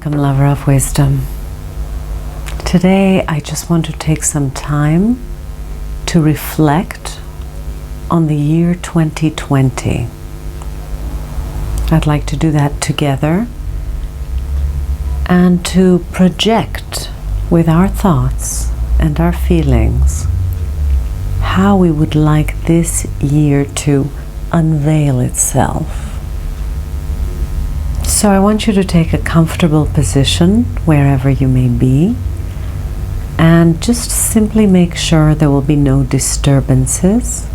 Welcome, lover of wisdom. Today I just want to take some time to reflect on the year 2020. I'd like to do that together and to project with our thoughts and our feelings how we would like this year to unveil itself. So I want you to take a comfortable position wherever you may be and just simply make sure there will be no disturbances.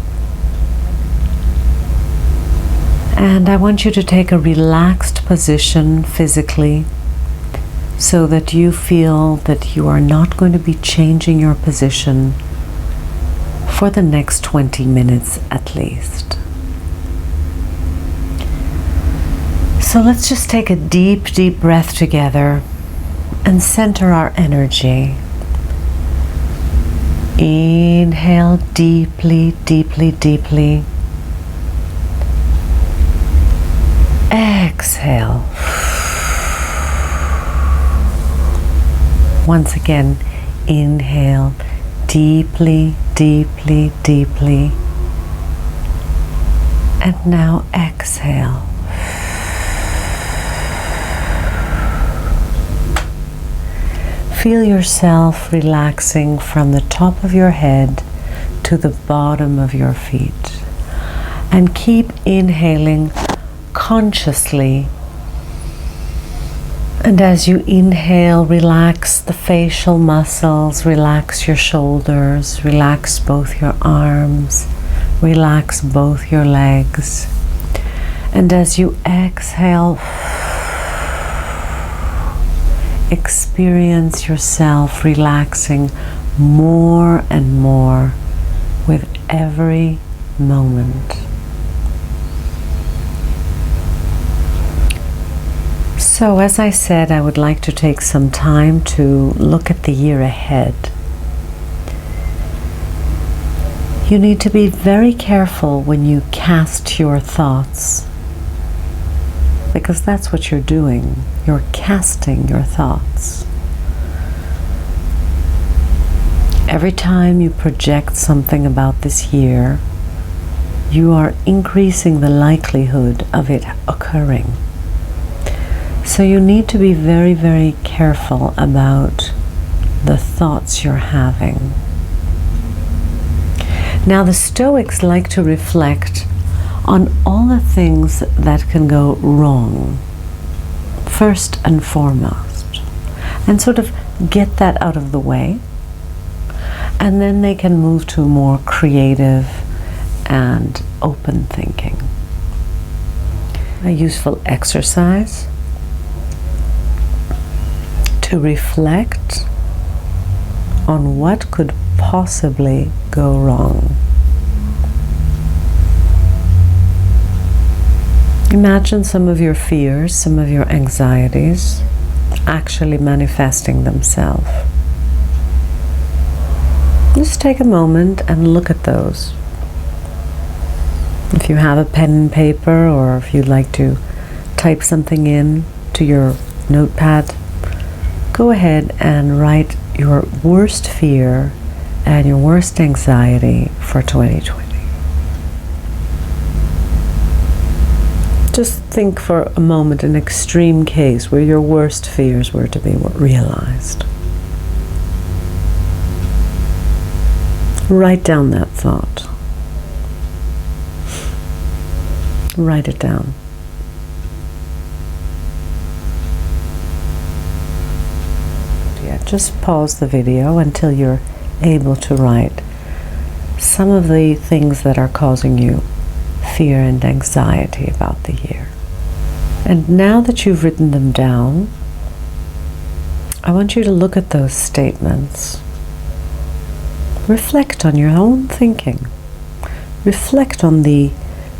And I want you to take a relaxed position physically so that you feel that you are not going to be changing your position for the next 20 minutes at least. So let's just take a deep, deep breath together and center our energy. Inhale deeply, deeply, deeply. Exhale. Once again, inhale deeply, deeply, deeply. And now exhale. Feel yourself relaxing from the top of your head to the bottom of your feet. And keep inhaling consciously. And as you inhale, relax the facial muscles, relax your shoulders, relax both your arms, relax both your legs. And as you exhale, experience yourself relaxing more and more with every moment. So as I said, I would like to take some time to look at the year ahead. You need to be very careful when you cast your thoughts, because that's what you're doing. You're casting your thoughts. Every time you project something about this year, you are increasing the likelihood of it occurring. So you need to be very, very careful about the thoughts you're having. Now, the Stoics like to reflect on all the things that can go wrong, first and foremost, and sort of get that out of the way, and then they can move to more creative and open thinking. A useful exercise to reflect on what could possibly go wrong. Imagine some of your fears, some of your anxieties actually manifesting themselves. Just take a moment and look at those. If you have a pen and paper, or if you'd like to type something in to your notepad, go ahead and write your worst fear and your worst anxiety for 2020. Just think for a moment an extreme case where your worst fears were to be realized. Write down that thought. Write it down. Yeah, just pause the video until you're able to write some of the things that are causing you fear and anxiety about the year. And now that you've written them down, I want you to look at those statements. Reflect on your own thinking. Reflect on the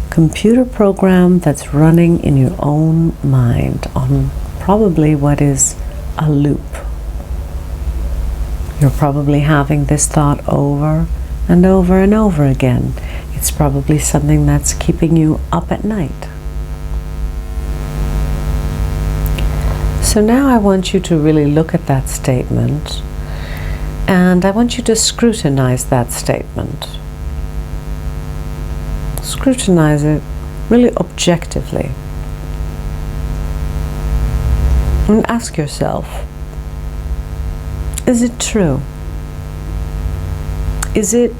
computer program that's running in your own mind on probably what is a loop. You're probably having this thought over and over and over again. It's probably something that's keeping you up at night. So now I want you to really look at that statement, and I want you to scrutinize that statement. Scrutinize it really objectively. And ask yourself, is it true? Is it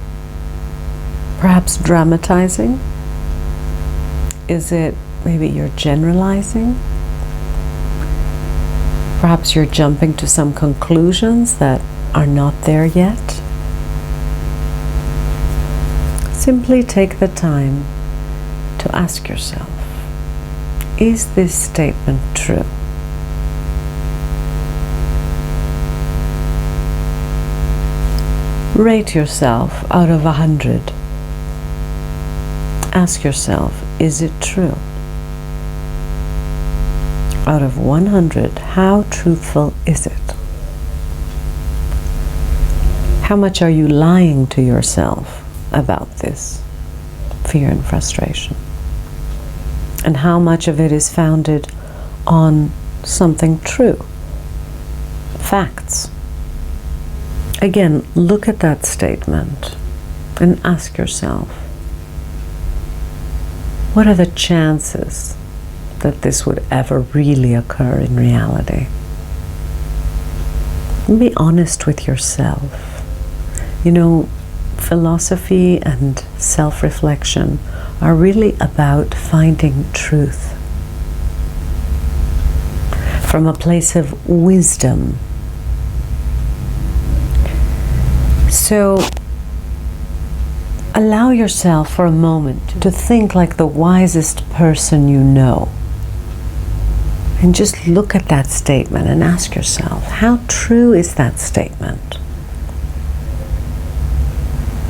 perhaps dramatizing? Is it maybe you're generalizing? Perhaps you're jumping to some conclusions that are not there yet? Simply take the time to ask yourself, is this statement true? Rate yourself out of 100. Ask yourself, is it true? Out of 100, how truthful is it? How much are you lying to yourself about this fear and frustration? And how much of it is founded on something true? Facts. Again, look at that statement and ask yourself, what are the chances that this would ever really occur in reality? Be honest with yourself. You know, philosophy and self-reflection are really about finding truth from a place of wisdom. So allow yourself for a moment to think like the wisest person you know. And just look at that statement and ask yourself, how true is that statement?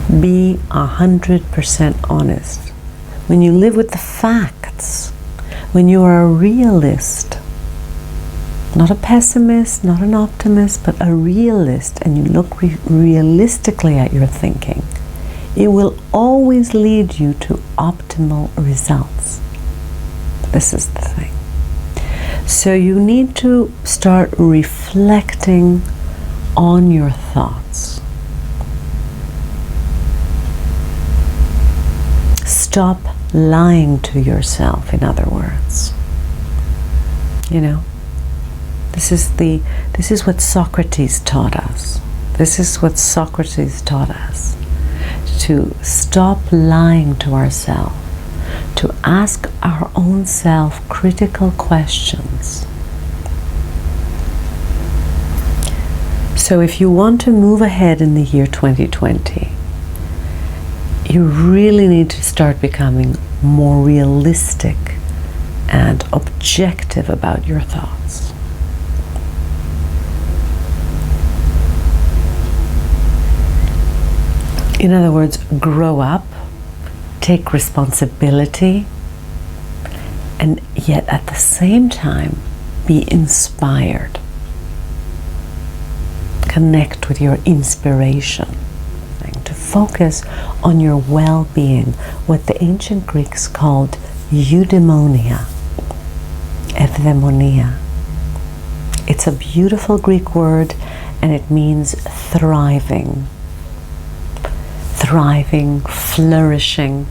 Be 100% honest. When you live with the facts, when you are a realist, not a pessimist, not an optimist, but a realist, and you look realistically at your thinking, it will always lead you to optimal results. This is the thing. So you need to start reflecting on your thoughts. Stop lying to yourself, in other words. You know, this is what Socrates taught us. This is what Socrates taught us. To stop lying to ourselves, to ask our own self critical questions. So if you want to move ahead in the year 2020, you really need to start becoming more realistic and objective about your thoughts. In other words, grow up, take responsibility, and yet at the same time be inspired. Connect with your inspiration. To focus on your well-being, what the ancient Greeks called eudaimonia, evdaimonia. It's a beautiful Greek word, and it means thriving. Thriving, flourishing.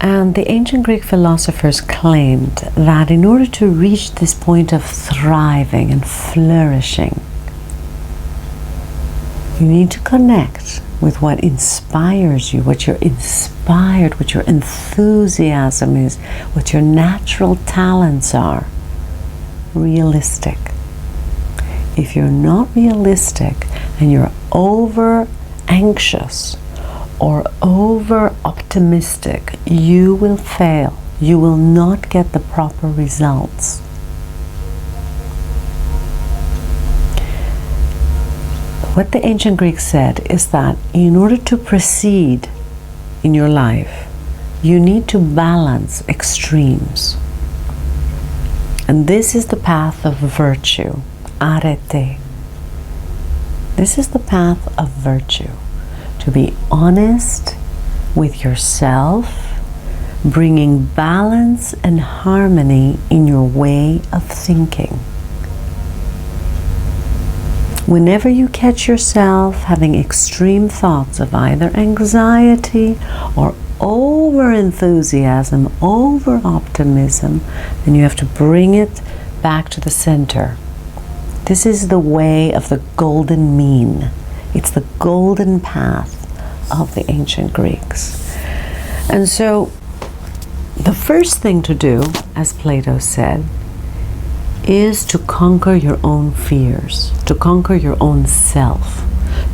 And the ancient Greek philosophers claimed that in order to reach this point of thriving and flourishing, you need to connect with what inspires you, what you're inspired, what your enthusiasm is, what your natural talents are. Realistic. If you're not realistic and you're over anxious or over optimistic, you will fail. You will not get the proper results. What the ancient Greeks said is that in order to proceed in your life, you need to balance extremes. And this is the path of virtue, arete. This is the path of virtue. To be honest with yourself, bringing balance and harmony in your way of thinking. Whenever you catch yourself having extreme thoughts of either anxiety or over-enthusiasm, over-optimism, then you have to bring it back to the center. This is the way of the golden mean. It's the golden path of the ancient Greeks. And so the first thing to do, as Plato said, is to conquer your own fears, to conquer your own self,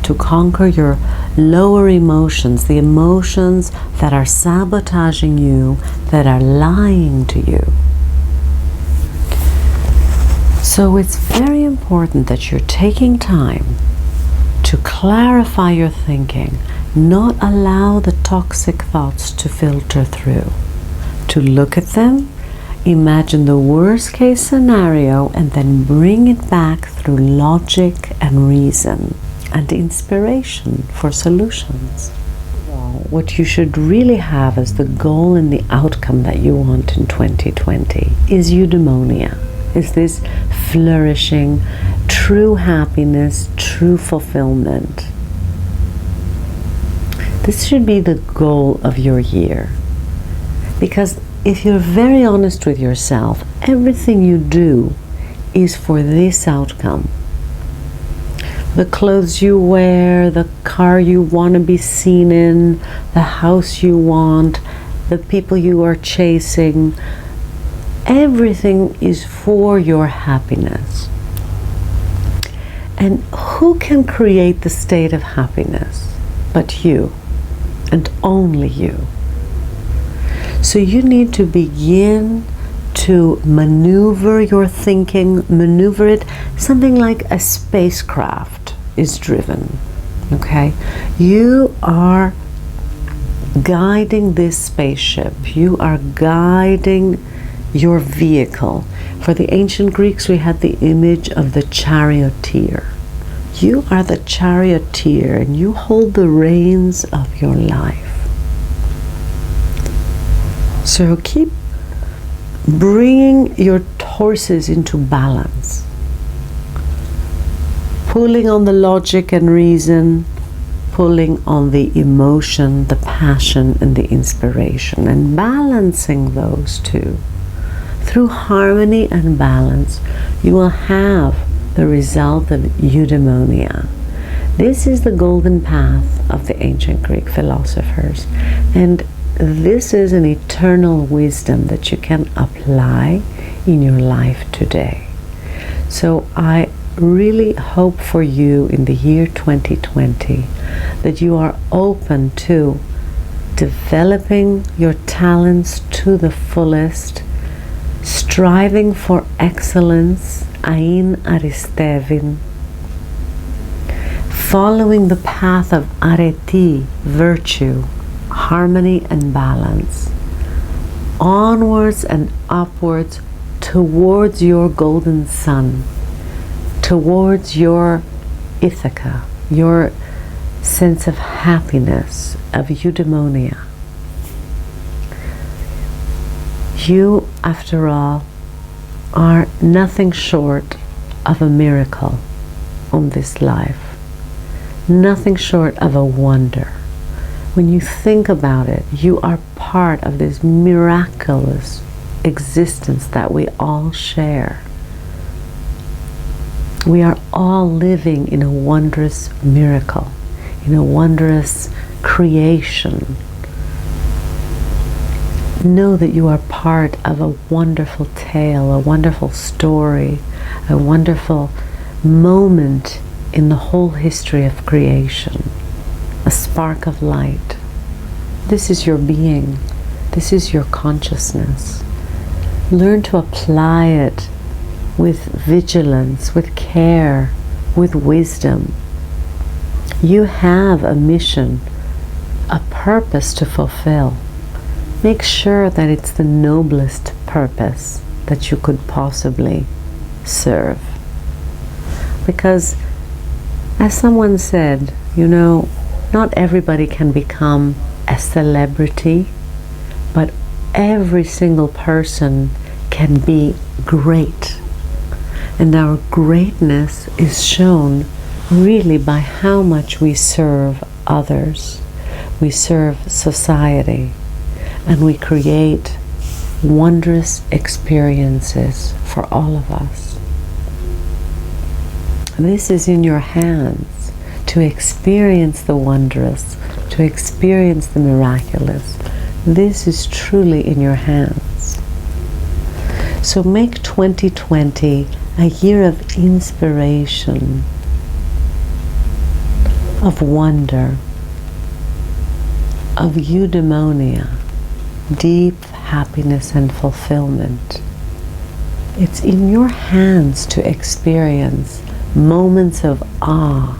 to conquer your lower emotions, the emotions that are sabotaging you, that are lying to you. So it's very important that you're taking time to clarify your thinking, not allow the toxic thoughts to filter through, to look at them, imagine the worst case scenario, and then bring it back through logic and reason and inspiration for solutions. What you should really have as the goal and the outcome that you want in 2020 is eudaimonia, is this flourishing, true happiness, true fulfillment. This should be the goal of your year. Because if you're very honest with yourself, everything you do is for this outcome. The clothes you wear, the car you want to be seen in, the house you want, the people you are chasing, everything is for your happiness. And who can create the state of happiness but you, and only you? So you need to begin to maneuver your thinking, maneuver it, something like a spacecraft is driven, okay? You are guiding this spaceship. You are guiding your vehicle. For the ancient Greeks, we had the image of the charioteer. You are the charioteer, and you hold the reins of your life. So keep bringing your horses into balance, pulling on the logic and reason, pulling on the emotion, the passion, and the inspiration, and balancing those two. Through harmony and balance, you will have the result of eudaimonia. This is the golden path of the ancient Greek philosophers, and this is an eternal wisdom that you can apply in your life today. So I really hope for you in the year 2020 that you are open to developing your talents to the fullest, striving for excellence, ain aristevin, following the path of areti, virtue, harmony and balance, onwards and upwards towards your golden sun, towards your Ithaca, your sense of happiness, of eudaimonia. You, after all, are nothing short of a miracle on this life, nothing short of a wonder. When you think about it, you are part of this miraculous existence that we all share. We are all living in a wondrous miracle, in a wondrous creation. Know that you are part of a wonderful tale, a wonderful story, a wonderful moment in the whole history of creation. A spark of light. This is your being. This is your consciousness. Learn to apply it with vigilance, with care, with wisdom. You have a mission, a purpose to fulfill. Make sure that it's the noblest purpose that you could possibly serve. Because, as someone said, you know, not everybody can become a celebrity, but every single person can be great. And our greatness is shown really by how much we serve others. We serve society, and we create wondrous experiences for all of us. This is in your hands, to experience the wondrous, to experience the miraculous. This is truly in your hands. So make 2020 a year of inspiration, of wonder, of eudaimonia, deep happiness and fulfillment. It's in your hands to experience moments of awe,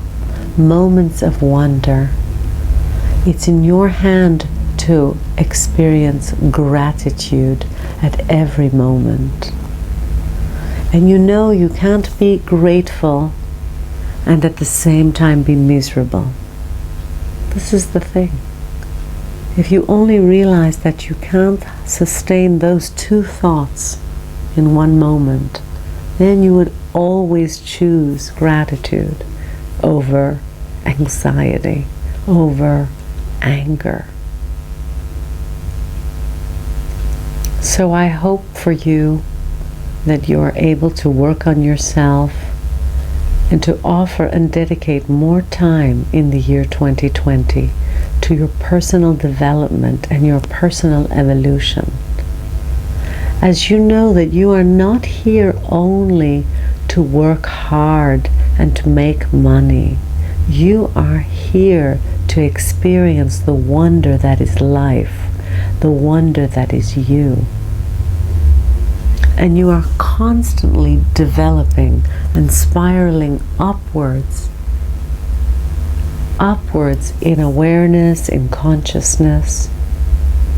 moments of wonder. It's in your hand to experience gratitude at every moment. And you know you can't be grateful and at the same time be miserable. This is the thing. If you only realize that you can't sustain those two thoughts in one moment, then you would always choose gratitude over anxiety, over anger. So I hope for you that you are able to work on yourself and to offer and dedicate more time in the year 2020 to your personal development and your personal evolution. As you know that you are not here only to work hard and to make money. You are here to experience the wonder that is life, the wonder that is you. And you are constantly developing and spiraling upwards in awareness, in consciousness.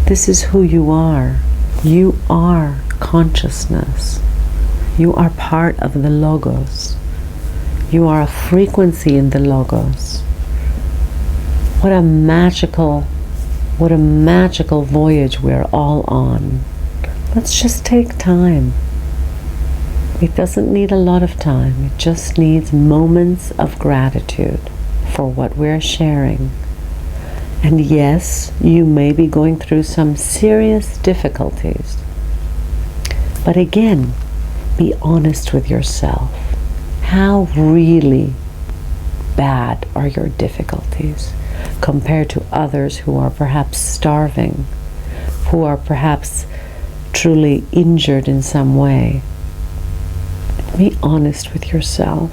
This is who you are. You are consciousness. You are part of the Logos. You are a frequency in the Logos. What a magical voyage we're all on. Let's just take time. It doesn't need a lot of time. It just needs moments of gratitude for what we're sharing. And yes, you may be going through some serious difficulties. But again, be honest with yourself. How really bad are your difficulties compared to others who are perhaps starving, who are perhaps truly injured in some way? Be honest with yourself.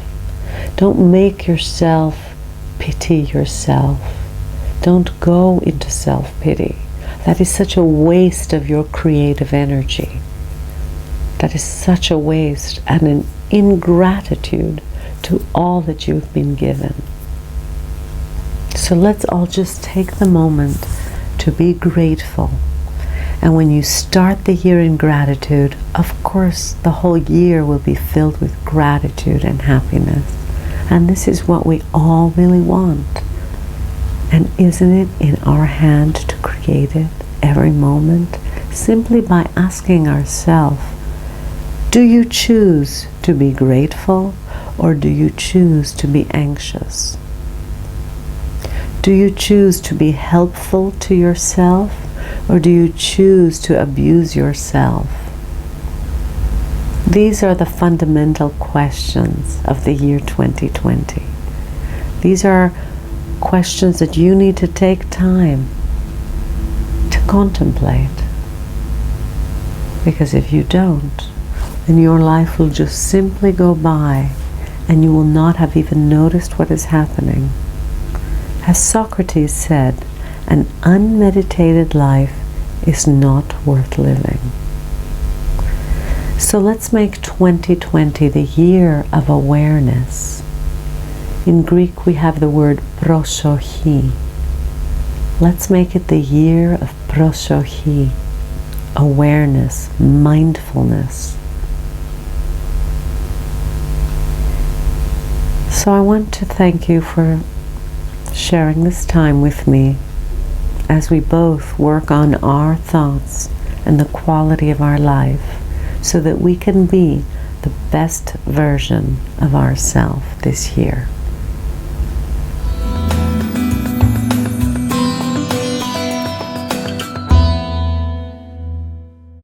Don't make yourself pity yourself. Don't go into self-pity. That is such a waste of your creative energy. That is such a waste and an ingratitude to all that you've been given. So let's all just take the moment to be grateful. And when you start the year in gratitude, of course the whole year will be filled with gratitude and happiness. And this is what we all really want. And isn't it in our hand to create it every moment? Simply by asking ourselves, do you choose to be grateful or do you choose to be anxious? Do you choose to be helpful to yourself or do you choose to abuse yourself? These are the fundamental questions of the year 2020. These are questions that you need to take time to contemplate. Because if you don't, then your life will just simply go by and you will not have even noticed what is happening. As Socrates said, an unmeditated life is not worth living. So let's make 2020 the year of awareness. In Greek we have the word prosochi. Let's make it the year of prosochi, awareness, mindfulness. So I want to thank you for sharing this time with me as we both work on our thoughts and the quality of our life so that we can be the best version of ourselves this year.